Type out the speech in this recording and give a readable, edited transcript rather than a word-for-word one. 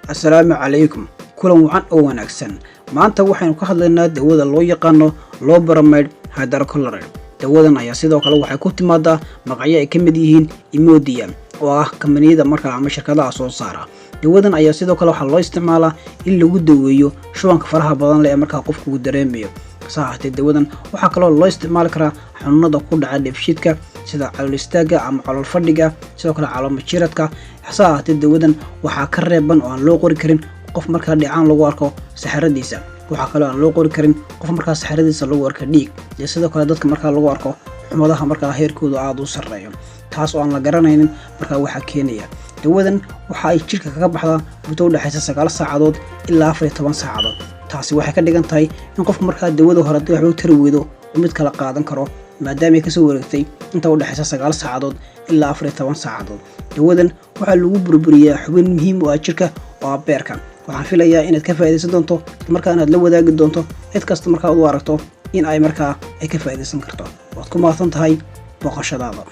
Assalaamu calaykum. Kulan wacan oo wanaagsan. Maanta waxaynu ka hadlaynaa dawada loo yaqaano loperamide hydrochloride. Dawadan ayaa sidoo kale waxay ku timaadaa magacyo ay ka mid yihiin Imodium oo ah kambaniyada markaa ama shirkadaha soo saara. Dawadan ayaa sidoo kale waxaa loo isticmaalaa in lagu daweeyo shubanka faraha badan leh ee markaa qofku uu dareemayo. Saxaatay dawadan waxaa kaloo loo isticmaali karaa xanuunada ku dhaca dheefshiidka sida calool istaaga ama calool fadhiga, sidoo kale calool majiradka. Saxaatay dawadan waxaa ka reeban oo aan loo qori karin qof markaa dhicaan lagu arko saxaradiisa. waxaa kaloo aan loo qori karin qof markaa saxaradiisa lagu arko dhiig, iyo sidoo kale dadka markaa lagu arko xumadaha markaa heerkooda aad u sareeyo, taas oo aan la garanaynin markaa waxa keenaya. dawadan waxa ay jirka kaga baxdaa muddo u dhaxaysa 9 saacadood ilaa 14 saacadood. taasi waxay ka dhigan tahay in qofku markaa dawada hore waxba u tari weydo oo mid kala qaadan karo maadaama ay ka soo wareegtay inta u dhaxaysa 9 saacadood ilaa 14 saacadood. dawadan waxaa lagu burburiyaa xubin muhiim u ah jirka oo ah beerka. waxaan filayaa inaad ka faa'iideysan doonto markaa inaad la wadaagi doonto cid kasta markaa u aragto in ay markaa ay ka faa'iideysan karto. waad ku mahadsan tahay booqashadaada.